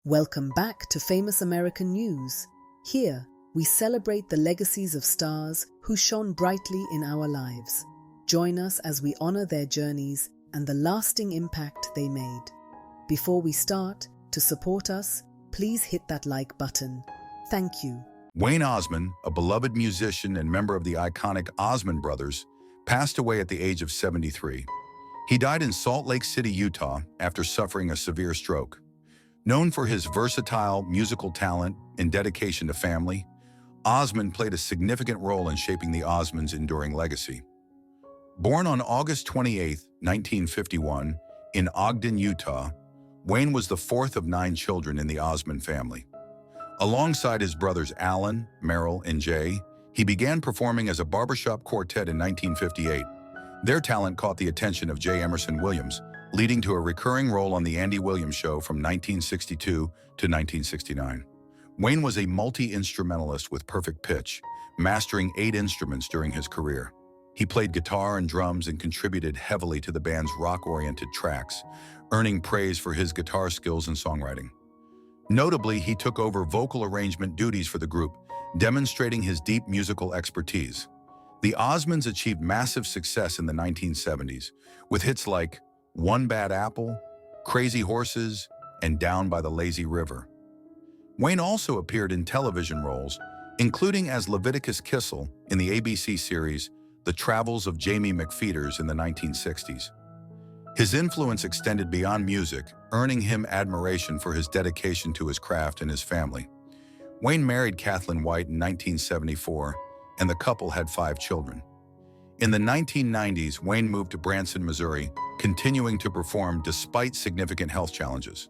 Welcome back to Famous American News. Here, we celebrate the legacies of stars who shone brightly in our lives. Join us as we honor their journeys and the lasting impact they made. Before we start, to support us, please hit that like button. Thank you. Wayne Osmond, a beloved musician and member of the iconic Osmond Brothers, passed away at the age of 73. He died in Salt Lake City, Utah, after suffering a severe stroke. Known for his versatile musical talent and dedication to family, Osmond played a significant role in shaping the Osmonds' enduring legacy. Born on August 28, 1951, in Ogden, Utah, Wayne was the fourth of 9 children in the Osmond family. Alongside his brothers Alan, Merrill, and Jay, he began performing as a barbershop quartet in 1958. Their talent caught the attention of J. Emerson Williams, leading to a recurring role on The Andy Williams Show from 1962 to 1969. Wayne was a multi-instrumentalist with perfect pitch, mastering 8 instruments during his career. He played guitar and drums and contributed heavily to the band's rock-oriented tracks, earning praise for his guitar skills and songwriting. Notably, he took over vocal arrangement duties for the group, demonstrating his deep musical expertise. The Osmonds achieved massive success in the 1970s, with hits like One Bad Apple, Crazy Horses, and Down by the Lazy River. Wayne also appeared in television roles, including as Leviticus Kissel in the ABC series The Travels of Jamie McFeeters in the 1960s. His influence extended beyond music, earning him admiration for his dedication to his craft and his family. Wayne married Kathleen White in 1974, and the couple had 5 children. In the 1990s, Wayne moved to Branson, Missouri, continuing to perform despite significant health challenges.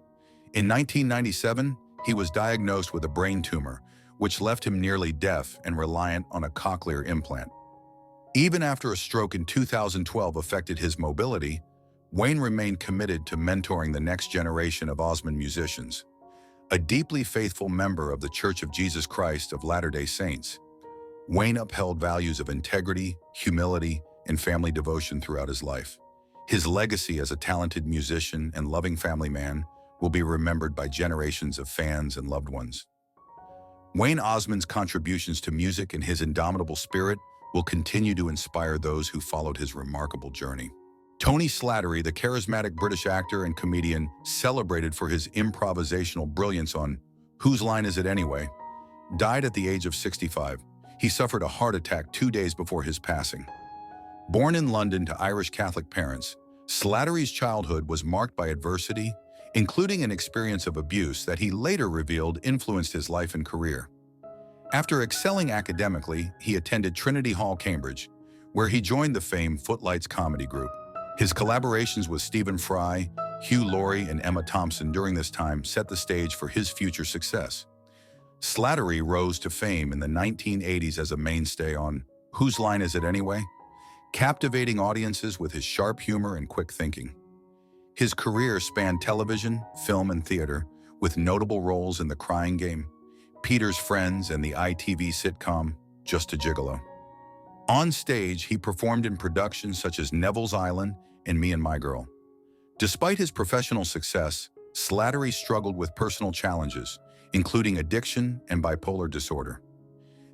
In 1997, he was diagnosed with a brain tumor, which left him nearly deaf and reliant on a cochlear implant. Even after a stroke in 2012 affected his mobility, Wayne remained committed to mentoring the next generation of Osmond musicians. A deeply faithful member of the Church of Jesus Christ of Latter-day Saints, Wayne upheld values of integrity, humility, and family devotion throughout his life. His legacy as a talented musician and loving family man will be remembered by generations of fans and loved ones. Wayne Osmond's contributions to music and his indomitable spirit will continue to inspire those who followed his remarkable journey. Tony Slattery, the charismatic British actor and comedian, celebrated for his improvisational brilliance on Whose Line Is It Anyway?, died at the age of 65. He suffered a heart attack 2 days before his passing. Born in London to Irish Catholic parents, Slattery's childhood was marked by adversity, including an experience of abuse that he later revealed influenced his life and career. After excelling academically, he attended Trinity Hall, Cambridge, where he joined the famed Footlights comedy group. His collaborations with Stephen Fry, Hugh Laurie, and Emma Thompson during this time set the stage for his future success. Slattery rose to fame in the 1980s as a mainstay on Whose Line Is It Anyway?, captivating audiences with his sharp humor and quick thinking. His career spanned television, film, and theater, with notable roles in The Crying Game, Peter's Friends, and the ITV sitcom Just a Gigolo. On stage, he performed in productions such as Neville's Island and Me and My Girl. Despite his professional success, Slattery struggled with personal challenges, including addiction and bipolar disorder.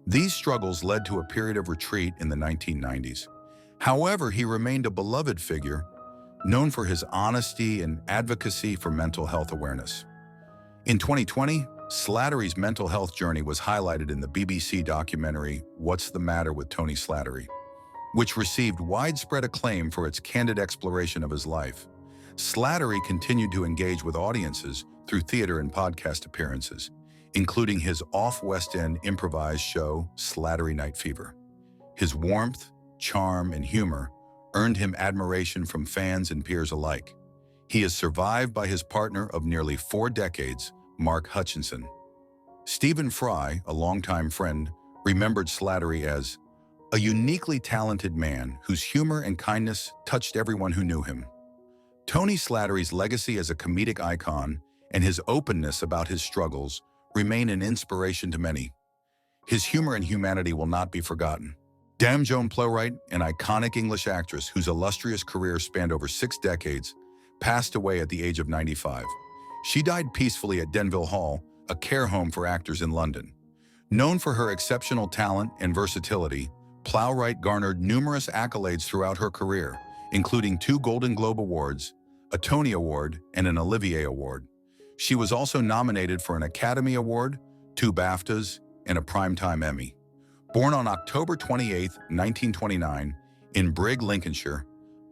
These struggles led to a period of retreat in the 1990s. However, he remained a beloved figure, known for his honesty and advocacy for mental health awareness. In 2020, Slattery's mental health journey was highlighted in the BBC documentary What's the Matter with Tony Slattery, which received widespread acclaim for its candid exploration of his life. Slattery continued to engage with audiences through theater and podcast appearances, including his off-West End improvised show, Slattery Night Fever. His warmth, charm, and humor earned him admiration from fans and peers alike. He is survived by his partner of nearly 4 decades, Mark Hutchinson. Stephen Fry, a longtime friend, remembered Slattery as a uniquely talented man whose humor and kindness touched everyone who knew him. Tony Slattery's legacy as a comedic icon and his openness about his struggles remain an inspiration to many. His humor and humanity will not be forgotten. Joan Plowright, an iconic English actress whose illustrious career spanned over 6 decades, passed away at the age of 95. She died peacefully at Denville Hall, a care home for actors in London. Known for her exceptional talent and versatility, Plowright garnered numerous accolades throughout her career, including 2 Golden Globe Awards, a Tony Award, and an Olivier Award. She was also nominated for an Academy Award, 2 BAFTAs, and a Primetime Emmy. Born on October 28, 1929, in Brigg, Lincolnshire,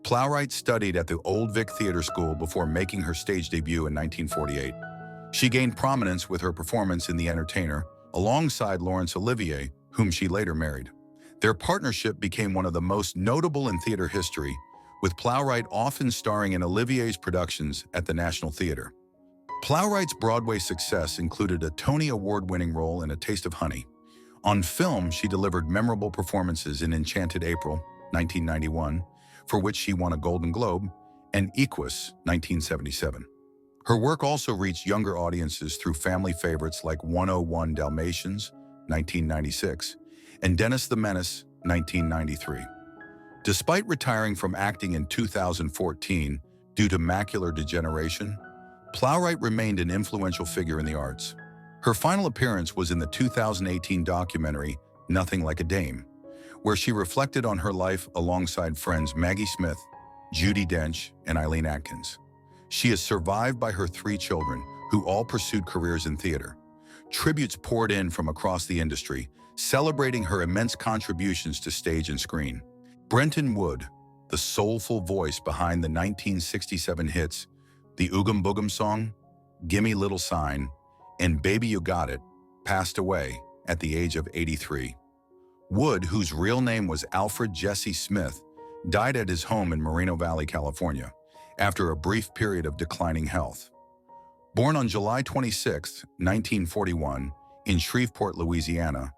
Plowright studied at the Old Vic Theatre School before making her stage debut in 1948. She gained prominence with her performance in The Entertainer, alongside Laurence Olivier, whom she later married. Their partnership became one of the most notable in theater history, with Plowright often starring in Olivier's productions at the National Theatre. Plowright's Broadway success included a Tony Award-winning role in A Taste of Honey. On film, she delivered memorable performances in Enchanted April, 1991, for which she won a Golden Globe, and Equus, 1977. Her work also reached younger audiences through family favorites like 101 Dalmatians, 1996, and Dennis the Menace, 1993. Despite retiring from acting in 2014 due to macular degeneration, Plowright remained an influential figure in the arts. Her final appearance was in the 2018 documentary Nothing Like a Dame, where she reflected on her life alongside friends Maggie Smith, Judi Dench, and Eileen Atkins. She is survived by her 3 children, who all pursued careers in theater. Tributes poured in from across the industry, celebrating her immense contributions to stage and screen. Brenton Wood, the soulful voice behind the 1967 hits the Oogum Boogum song, Gimme Little Sign, and Baby You Got It, passed away at the age of 83. Wood, whose real name was Alfred Jesse Smith, died at his home in Moreno Valley, California, after a brief period of declining health. Born on July 26, 1941, in Shreveport, Louisiana,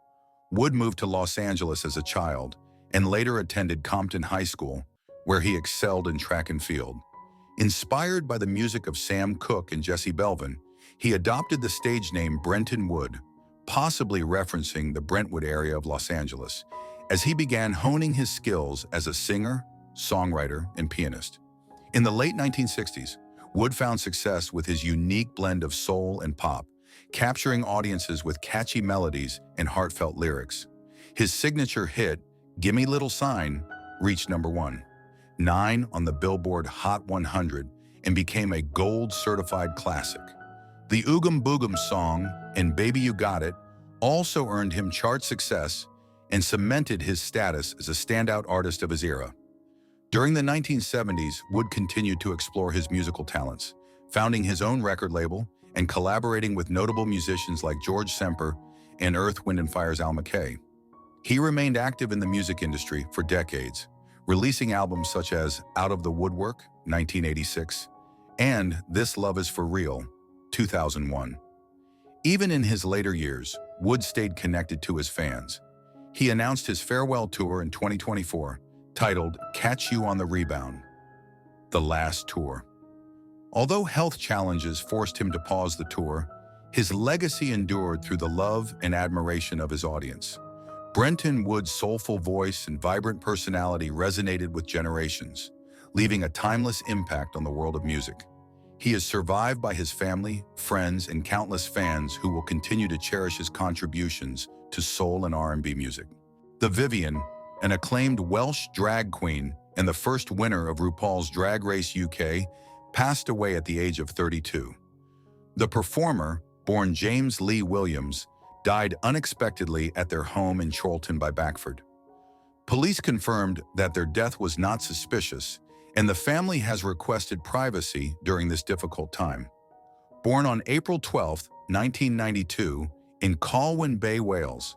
Wood moved to Los Angeles as a child and later attended Compton High School, where he excelled in track and field. Inspired by the music of Sam Cooke and Jesse Belvin, he adopted the stage name Brenton Wood, possibly referencing the Brentwood area of Los Angeles, as he began honing his skills as a singer, songwriter, and pianist. In the late 1960s, Wood found success with his unique blend of soul and pop, capturing audiences with catchy melodies and heartfelt lyrics. His signature hit, Gimme Little Sign, reached #1, 9 on the Billboard Hot 100, and became a gold-certified classic. The Oogum Boogum song and Baby You Got It also earned him chart success and cemented his status as a standout artist of his era. During the 1970s, Wood continued to explore his musical talents, founding his own record label and collaborating with notable musicians like George Semper and Earth, Wind & Fire's Al McKay. He remained active in the music industry for decades, releasing albums such as Out of the Woodwork, 1986, and This Love Is For Real, 2001. Even in his later years, Wood stayed connected to his fans. He announced his farewell tour in 2024, titled Catch You on the Rebound, The Last Tour. Although health challenges forced him to pause the tour, his legacy endured through the love and admiration of his audience. Brenton Wood's soulful voice and vibrant personality resonated with generations, leaving a timeless impact on the world of music. He is survived by his family, friends, and countless fans who will continue to cherish his contributions to soul and R&B music. The Vivian, an acclaimed Welsh drag queen and the first winner of RuPaul's Drag Race UK, passed away at the age of 32. The performer, born James Lee Williams, died unexpectedly at their home in Chorlton by Backford. Police confirmed that their death was not suspicious, and the family has requested privacy during this difficult time. Born on April 12, 1992, in Colwyn Bay, Wales,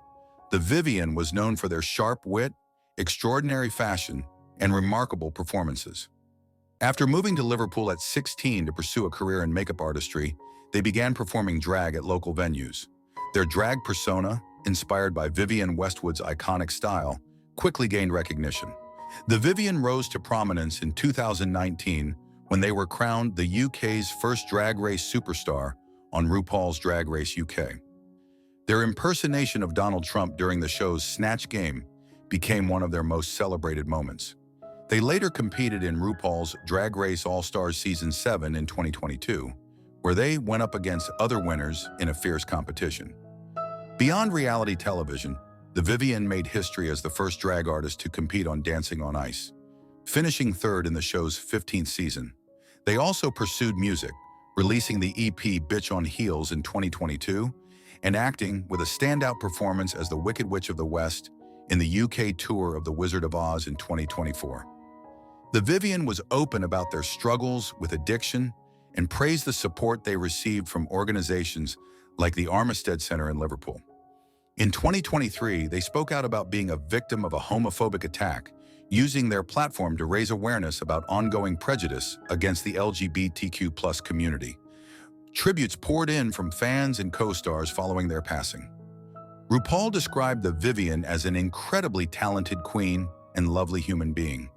the Vivian was known for their sharp wit, extraordinary fashion, and remarkable performances. After moving to Liverpool at 16 to pursue a career in makeup artistry, they began performing drag at local venues. Their drag persona, inspired by Vivienne Westwood's iconic style, quickly gained recognition. The Vivian rose to prominence in 2019 when they were crowned the UK's first drag race superstar on RuPaul's Drag Race UK. Their impersonation of Donald Trump during the show's Snatch Game became one of their most celebrated moments. They later competed in RuPaul's Drag Race All-Stars Season 7 in 2022, where they went up against other winners in a fierce competition. Beyond reality television, the Vivian made history as the first drag artist to compete on Dancing on Ice, finishing third in the show's 15th season. They also pursued music, releasing the EP Bitch on Heels in 2022, and acting with a standout performance as the Wicked Witch of the West in the UK tour of The Wizard of Oz in 2024. The Vivian was open about their struggles with addiction and praised the support they received from organizations like the Armistead Center in Liverpool. In 2023, they spoke out about being a victim of a homophobic attack, using their platform to raise awareness about ongoing prejudice against the LGBTQ+ community. Tributes poured in from fans and co-stars following their passing. RuPaul described the Vivian as an incredibly talented queen and lovely human being,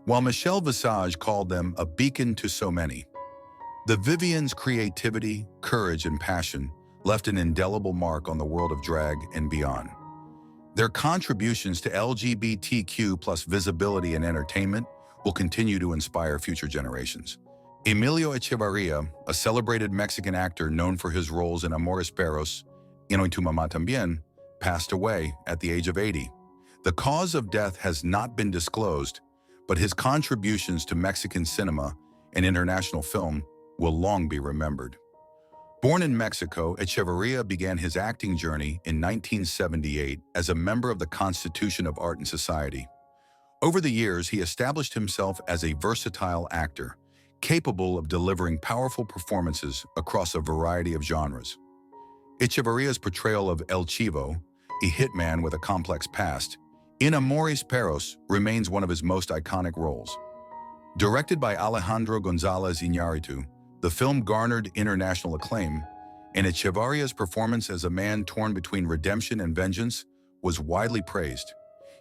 while Michelle Visage called them a beacon to so many. The Vivian's creativity, courage, and passion left an indelible mark on the world of drag and beyond. Their contributions to LGBTQ+ visibility and entertainment will continue to inspire future generations. Emilio Echevarria, a celebrated Mexican actor known for his roles in Amores Perros y Tu Mamá También, passed away at the age of 80. The cause of death has not been disclosed, but his contributions to Mexican cinema and international film will long be remembered. Born in Mexico, Echevarria began his acting journey in 1978 as a member of the Constitution of Art and Society. Over the years, he established himself as a versatile actor, capable of delivering powerful performances across a variety of genres. Echevarria's portrayal of El Chivo, a hitman with a complex past, in Amores Perros remains one of his most iconic roles. Directed by Alejandro González Iñárritu, the film garnered international acclaim, and Echevarria's performance as a man torn between redemption and vengeance was widely praised.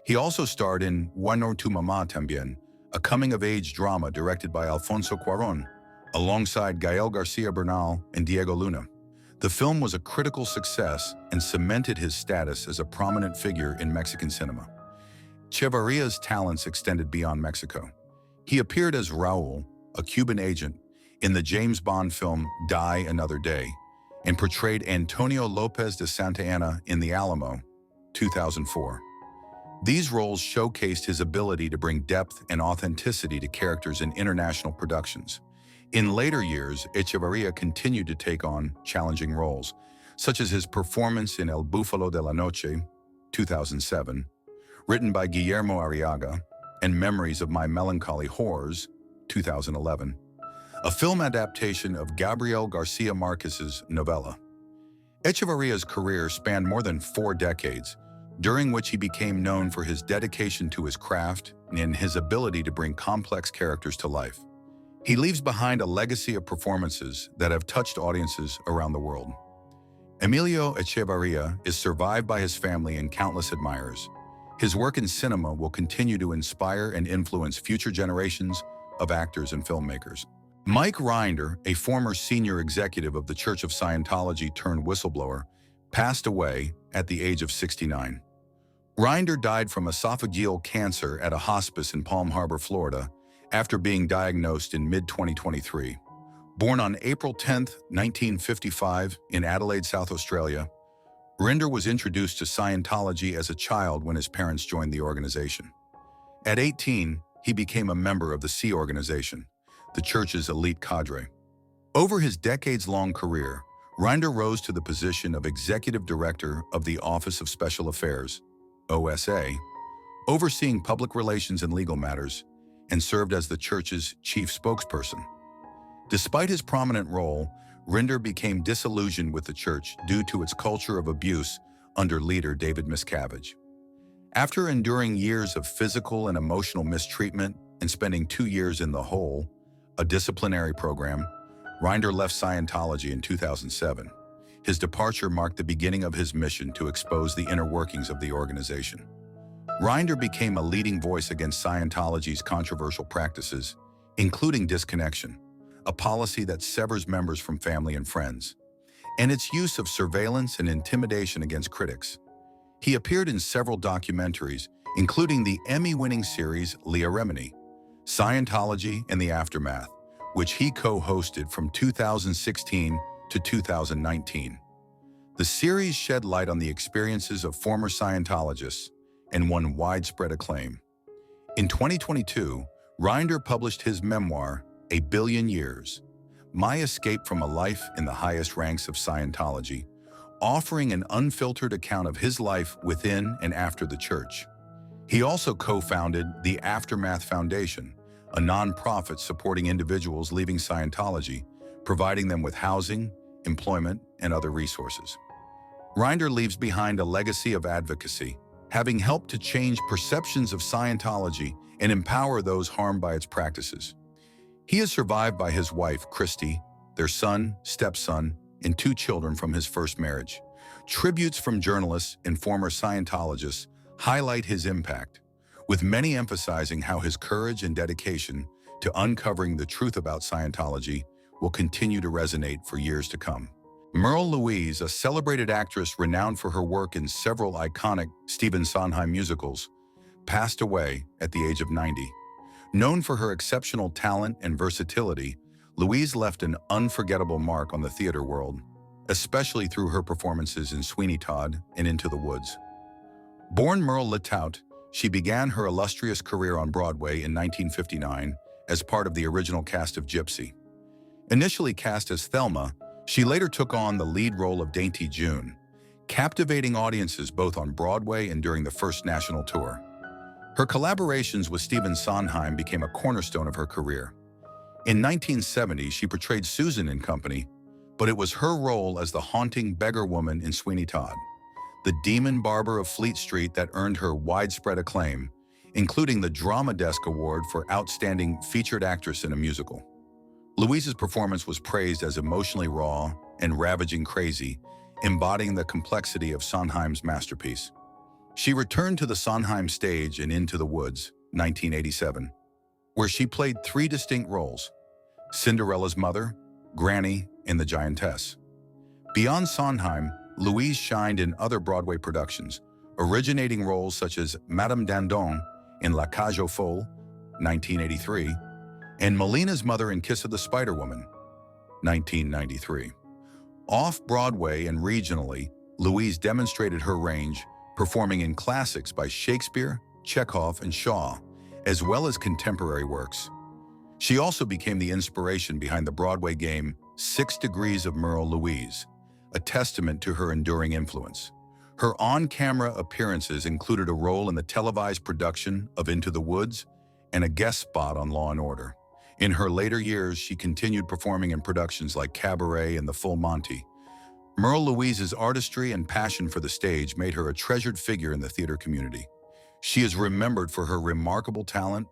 He also starred in Tu Mamá También, a coming-of-age drama directed by Alfonso Cuarón, alongside Gael García Bernal and Diego Luna. The film was a critical success and cemented his status as a prominent figure in Mexican cinema. Echevarria's talents extended beyond Mexico. He appeared as Raúl, a Cuban agent, in the James Bond film Die Another Day, and portrayed Antonio López de Santa Anna in The Alamo, 2004. These roles showcased his ability to bring depth and authenticity to characters in international productions. In later years, Echevarria continued to take on challenging roles, such as his performance in El Búfalo de la Noche, 2007, written by Guillermo Arriaga, and Memories of My Melancholy Whores, 2011, a film adaptation of Gabriel Garcia Marquez's novella. Echevarria's career spanned more than 4 decades, during which he became known for his dedication to his craft and his ability to bring complex characters to life. He leaves behind a legacy of performances that have touched audiences around the world. Emilio Echevarria is survived by his family and countless admirers. His work in cinema will continue to inspire and influence future generations of actors and filmmakers. Mike Rinder, a former senior executive of the Church of Scientology turned whistleblower, passed away at the age of 69. Rinder died from esophageal cancer at a hospice in Palm Harbor, Florida, after being diagnosed in mid-2023. Born on April 10, 1955, in Adelaide, South Australia, Rinder was introduced to Scientology as a child when his parents joined the organization. At 18, he became a member of the Sea Organization, the church's elite cadre. Over his decades-long career, Rinder rose to the position of Executive Director of the Office of Special Affairs, OSA, overseeing public relations and legal matters, and served as the church's chief spokesperson. Despite his prominent role, Rinder became disillusioned with the church due to its culture of abuse under leader David Miscavige. After enduring years of physical and emotional mistreatment and spending 2 years in the hole, a disciplinary program, Rinder left Scientology in 2007. His departure marked the beginning of his mission to expose the inner workings of the organization. Rinder became a leading voice against Scientology's controversial practices, including disconnection, a policy that severs members from family and friends, and its use of surveillance and intimidation against critics. He appeared in several documentaries, including the Emmy-winning series Leah Remini, Scientology and the Aftermath, which he co-hosted from 2016 to 2019. The series shed light on the experiences of former Scientologists and won widespread acclaim. In 2022, Rinder published his memoir, A Billion Years, My Escape from a Life in the Highest Ranks of Scientology, offering an unfiltered account of his life within and after the church. He also co-founded the Aftermath Foundation, a nonprofit supporting individuals leaving Scientology, providing them with housing, employment, and other resources. Rinder leaves behind a legacy of advocacy, having helped to change perceptions of Scientology and empower those harmed by its practices. He is survived by his wife, Christy, their son, stepson, and 2 children from his first marriage. Tributes from journalists and former Scientologists highlight his impact, with many emphasizing how his courage and dedication to uncovering the truth about Scientology will continue to resonate for years to come. Merle Louise, a celebrated actress renowned for her work in several iconic Stephen Sondheim musicals, passed away at the age of 90. Known for her exceptional talent and versatility, Louise left an unforgettable mark on the theater world, especially through her performances in Sweeney Todd and Into the Woods. Born Merle Litout, she began her illustrious career on Broadway in 1959 as part of the original cast of Gypsy. Initially cast as Thelma, she later took on the lead role of Dainty June, captivating audiences both on Broadway and during the first national tour. Her collaborations with Stephen Sondheim became a cornerstone of her career. In 1970, she portrayed Susan in Company, but it was her role as the haunting beggar woman in Sweeney Todd, the demon barber of Fleet Street, that earned her widespread acclaim, including the Drama Desk Award for Outstanding Featured Actress in a Musical. Louise's performance was praised as emotionally raw and ravaging crazy, embodying the complexity of Sondheim's masterpiece. She returned to the Sondheim stage in Into the Woods, 1987, where she played 3 distinct roles: Cinderella's mother, Granny, and the Giantess. Beyond Sondheim, Louise shined in other Broadway productions, originating roles such as Madame Dandon in La Cage aux Folles, 1983, and Melina's mother in Kiss of the Spider Woman, 1993. Off-Broadway and regionally, Louise demonstrated her range, performing in classics by Shakespeare, Chekhov, and Shaw, as well as contemporary works. She also became the inspiration behind the Broadway game 6 Degrees of Merle Louise, a testament to her enduring influence. Her on-camera appearances included a role in the televised production of Into the Woods and a guest spot on Law & Order. In her later years, she continued performing in productions like Cabaret and The Full Monty. Merle Louise's artistry and passion for the stage made her a treasured figure in the theater community. She is remembered for her remarkable talent,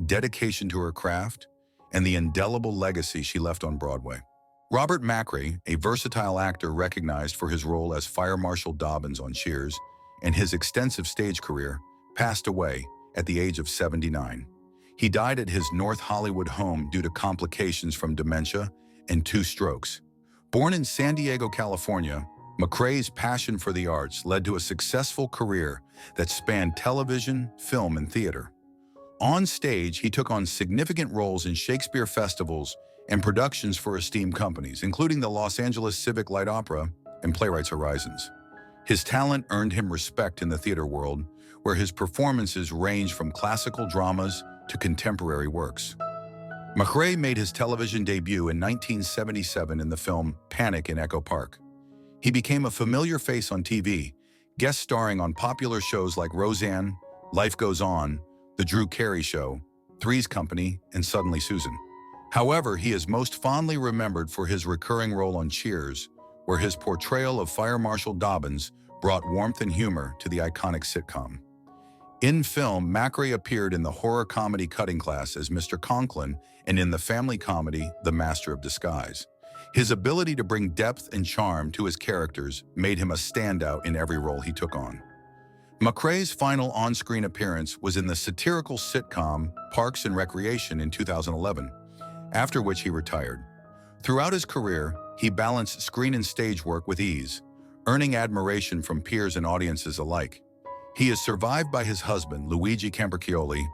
dedication to her craft, and the indelible legacy she left on Broadway. Robert Macri, a versatile actor recognized for his role as Fire Marshal Dobbins on Cheers and his extensive stage career, passed away at the age of 79. He died at his North Hollywood home due to complications from dementia and 2 strokes. Born in San Diego, California, McRae's passion for the arts led to a successful career that spanned television, film, and theater. On stage, he took on significant roles in Shakespeare festivals and productions for esteemed companies, including the Los Angeles Civic Light Opera and Playwrights Horizons. His talent earned him respect in the theater world, where his performances ranged from classical dramas to contemporary works. McRae made his television debut in 1977 in the film Panic in Echo Park. He became a familiar face on TV, guest starring on popular shows like Roseanne, Life Goes On, The Drew Carey Show, Three's Company, and Suddenly Susan. However, he is most fondly remembered for his recurring role on Cheers, where his portrayal of Fire Marshal Dobbins brought warmth and humor to the iconic sitcom. In film, Macri appeared in the horror comedy Cutting Class as Mr. Conklin and in the family comedy The Master of Disguise. His ability to bring depth and charm to his characters made him a standout in every role he took on. McRae's final on-screen appearance was in the satirical sitcom Parks and Recreation in 2011, after which he retired. Throughout his career, he balanced screen and stage work with ease, earning admiration from peers and audiences alike. He is survived by his husband, Luigi Camperchioli,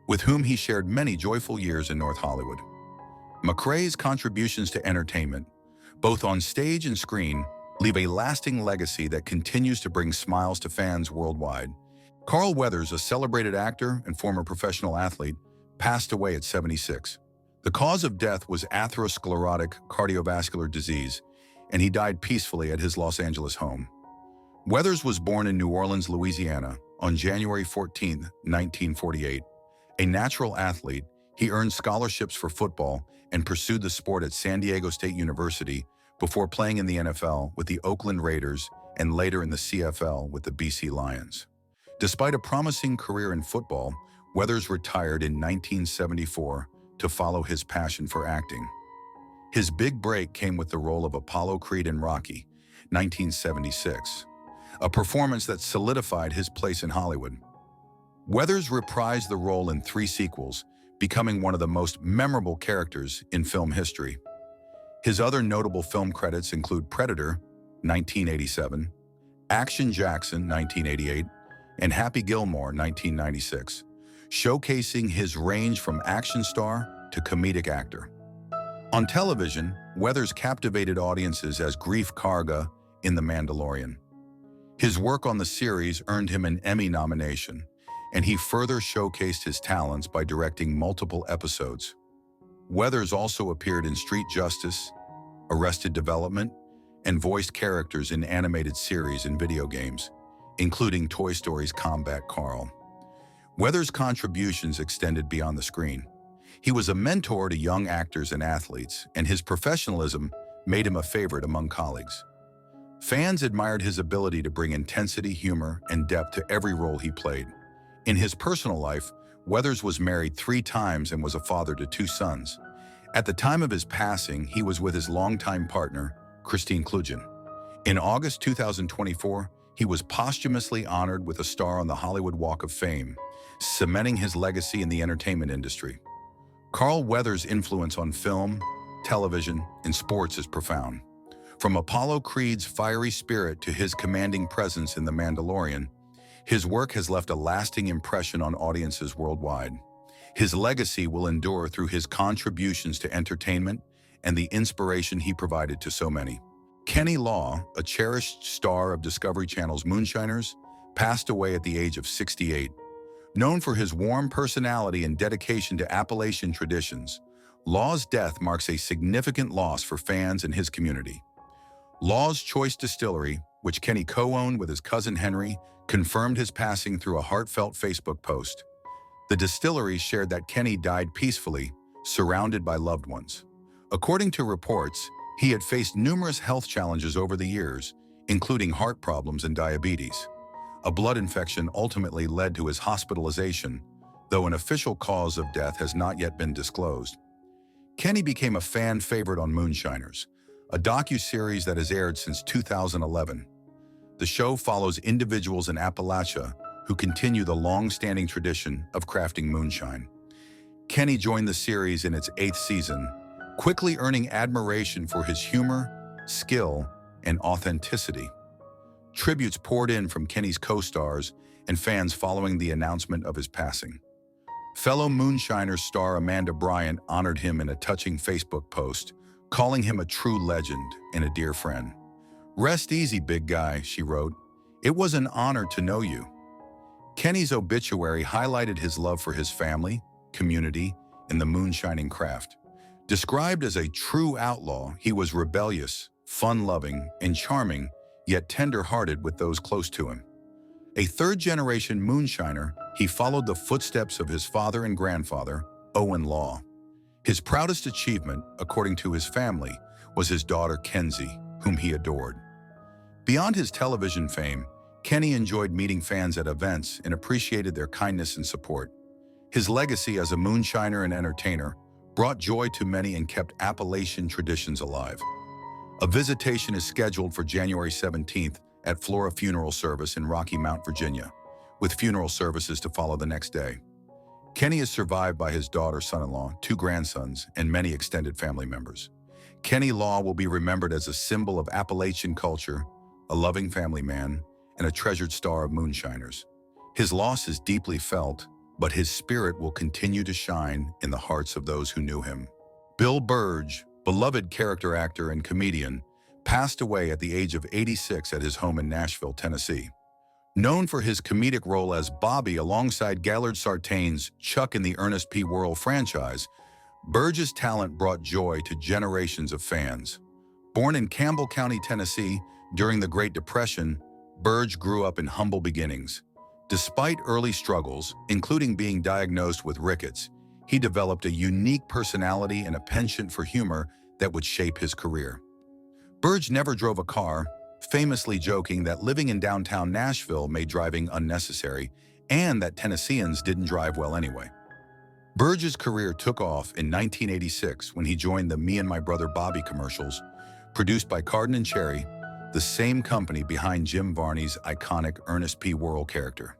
with whom he shared many joyful years in North Hollywood. McRae's contributions to entertainment, both on stage and screen, leave a lasting legacy that continues to bring smiles to fans worldwide. Carl Weathers, a celebrated actor and former professional athlete, passed away at 76. The cause of death was atherosclerotic cardiovascular disease, and he died peacefully at his Los Angeles home. Weathers was born in New Orleans, Louisiana, on January 14, 1948. A natural athlete, he earned scholarships for football and pursued the sport at San Diego State University before playing in the NFL with the Oakland Raiders and later in the CFL with the BC Lions. Despite a promising career in football, Weathers retired in 1974 to follow his passion for acting. His big break came with the role of Apollo Creed in Rocky, 1976, a performance that solidified his place in Hollywood. Weathers reprised the role in 3 sequels, becoming one of the most memorable characters in film history. His other notable film credits include Predator, 1987, Action Jackson, 1988, and Happy Gilmore, 1996, showcasing his range from action star to comedic actor. On television, Weathers captivated audiences as Greef Karga in The Mandalorian. His work on the series earned him an Emmy nomination, and he further showcased his talents by directing multiple episodes. Weathers also appeared in Street Justice, Arrested Development, and voiced characters in animated series and video games, including Toy Story's Combat Carl. Weathers' contributions extended beyond the screen. He was a mentor to young actors and athletes, and his professionalism made him a favorite among colleagues. Fans admired his ability to bring intensity, humor, and depth to every role he played. In his personal life, Weathers was married 3 times and was a father to 2 sons. At the time of his passing, he was with his longtime partner, Christine Klugen. In August 2024, he was posthumously honored with a star on the Hollywood Walk of Fame, cementing his legacy in the entertainment industry. Carl Weathers' influence on film, television, and sports is profound. From Apollo Creed's fiery spirit to his commanding presence in The Mandalorian, his work has left a lasting impression on audiences worldwide. His legacy will endure through his contributions to entertainment and the inspiration he provided to so many. Kenny Law, a cherished star of Discovery Channel's Moonshiners, passed away at the age of 68. Known for his warm personality and dedication to Appalachian traditions, Law's death marks a significant loss for fans and his community. Law's Choice Distillery, which Kenny co-owned with his cousin Henry, confirmed his passing through a heartfelt Facebook post. The distillery shared that Kenny died peacefully, surrounded by loved ones. According to reports, he had faced numerous health challenges over the years, including heart problems and diabetes. A blood infection ultimately led to his hospitalization, though an official cause of death has not yet been disclosed. Kenny became a fan favorite on Moonshiners, a docu-series that has aired since 2011. The show follows individuals in Appalachia who continue the long-standing tradition of crafting moonshine. Kenny joined the series in its 8th season, quickly earning admiration for his humor, skill, and authenticity. Tributes poured in from Kenny's co-stars and fans following the announcement of his passing. Fellow Moonshiners star Amanda Bryant honored him in a touching Facebook post, calling him a true legend and a dear friend. "Rest easy, big guy," she wrote. "It was an honor to know you." Kenny's obituary highlighted his love for his family, community, and the moonshining craft. Described as a true outlaw, he was rebellious, fun-loving, and charming, yet tender-hearted with those close to him. A 3rd-generation moonshiner, he followed the footsteps of his father and grandfather, Owen Law. His proudest achievement, according to his family, was his daughter Kenzie, whom he adored. Beyond his television fame, Kenny enjoyed meeting fans at events and appreciated their kindness and support. His legacy as a moonshiner and entertainer brought joy to many and kept Appalachian traditions alive. A visitation is scheduled for January 17th at Flora Funeral Service in Rocky Mount, Virginia, with funeral services to follow the next day. Kenny is survived by his daughter, son-in-law, 2 grandsons, and many extended family members. Kenny Law will be remembered as a symbol of Appalachian culture, a loving family man, and a treasured star of moonshiners. His loss is deeply felt, but his spirit will continue to shine in the hearts of those who knew him. Bill Burge, beloved character actor and comedian, passed away at the age of 86 at his home in Nashville, Tennessee. Known for his comedic role as Bobby alongside Gaylord Sartain's Chuck in the Ernest P. Worrell franchise, Burge's talent brought joy to generations of fans. Born in Campbell County, Tennessee, during the Great Depression, Burge grew up in humble beginnings. Despite early struggles, including being diagnosed with rickets, he developed a unique personality and a penchant for humor that would shape his career. Burge never drove a car, famously joking that living in downtown Nashville made driving unnecessary and that Tennesseans didn't drive well anyway. Burge's career took off in 1986 when he joined the Me and My Brother Bobby commercials, produced by Carden and Cherry, the same company behind Jim Varney's iconic Ernest P. Worrell character.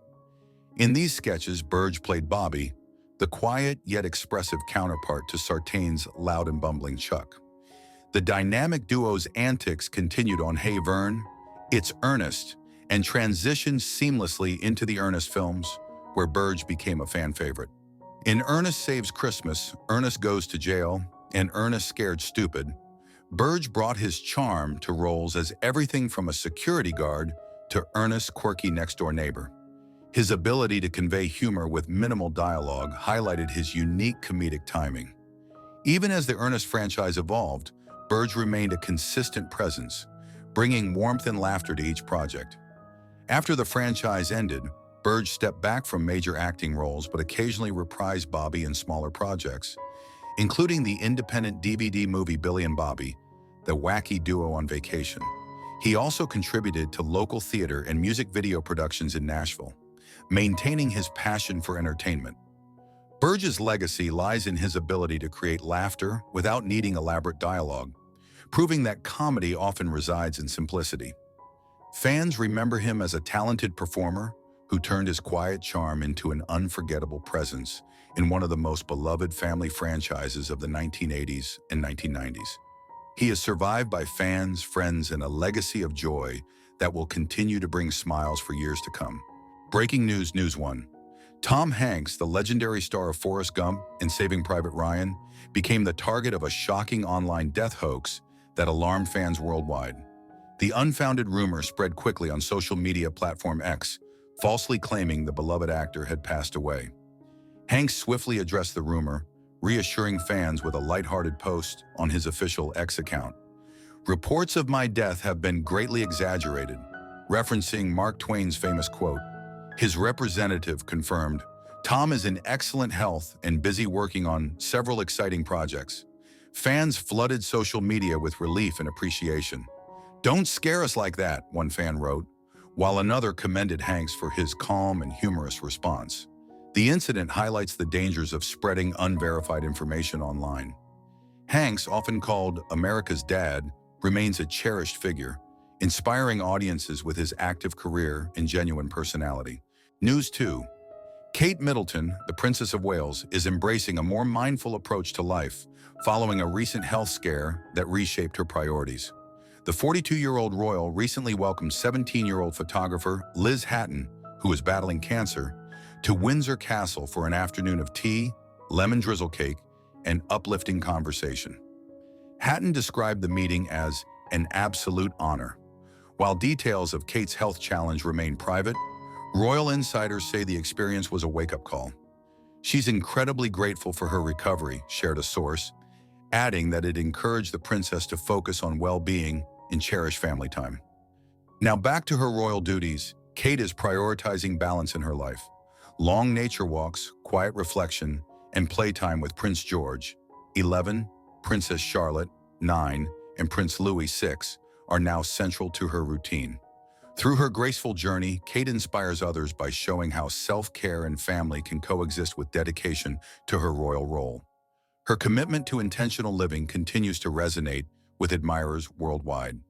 In these sketches, Burge played Bobby, the quiet yet expressive counterpart to Sartain's loud and bumbling Chuck. The dynamic duo's antics continued on Hey Vern, It's Ernest, and transitioned seamlessly into the Ernest films, where Burge became a fan favorite. In Ernest Saves Christmas, Ernest Goes to Jail, and Ernest Scared Stupid, Burge brought his charm to roles as everything from a security guard to Ernest's quirky next-door neighbor. His ability to convey humor with minimal dialogue highlighted his unique comedic timing. Even as the Ernest franchise evolved, Burge remained a consistent presence, bringing warmth and laughter to each project. After the franchise ended, Burge stepped back from major acting roles but occasionally reprised Bobby in smaller projects, including the independent DVD movie Billy and Bobby, the wacky duo on vacation. He also contributed to local theater and music video productions in Nashville, maintaining his passion for entertainment. Burge's legacy lies in his ability to create laughter without needing elaborate dialogue, proving that comedy often resides in simplicity. Fans remember him as a talented performer who turned his quiet charm into an unforgettable presence in one of the most beloved family franchises of the 1980s and 1990s. He is survived by fans, friends, and a legacy of joy that will continue to bring smiles for years to come. Breaking news, News 1. Tom Hanks, the legendary star of Forrest Gump and Saving Private Ryan, became the target of a shocking online death hoax that alarmed fans worldwide. The unfounded rumor spread quickly on social media platform X, falsely claiming the beloved actor had passed away. Hanks swiftly addressed the rumor, reassuring fans with a lighthearted post on his official X account. "Reports of my death have been greatly exaggerated," referencing Mark Twain's famous quote. His representative confirmed, "Tom is in excellent health and busy working on several exciting projects." Fans flooded social media with relief and appreciation. "Don't scare us like that," one fan wrote, while another commended Hanks for his calm and humorous response. The incident highlights the dangers of spreading unverified information online. Hanks, often called America's dad, remains a cherished figure, inspiring audiences with his active career and genuine personality. News 2. Kate Middleton, the Princess of Wales, is embracing a more mindful approach to life following a recent health scare that reshaped her priorities. The 42-year-old royal recently welcomed 17-year-old photographer Liz Hatton, who is battling cancer, to Windsor Castle for an afternoon of tea, lemon drizzle cake, and uplifting conversation. Hatton described the meeting as an absolute honor. While details of Kate's health challenge remain private, royal insiders say the experience was a wake-up call. "She's incredibly grateful for her recovery," shared a source, adding that it encouraged the princess to focus on well-being and cherish family time. Now back to her royal duties, Kate is prioritizing balance in her life. Long nature walks, quiet reflection, and playtime with Prince George, 11, Princess Charlotte, 9, and Prince Louis, 6, are now central to her routine. Through her graceful journey, Kate inspires others by showing how self-care and family can coexist with dedication to her royal role. Her commitment to intentional living continues to resonate with admirers worldwide.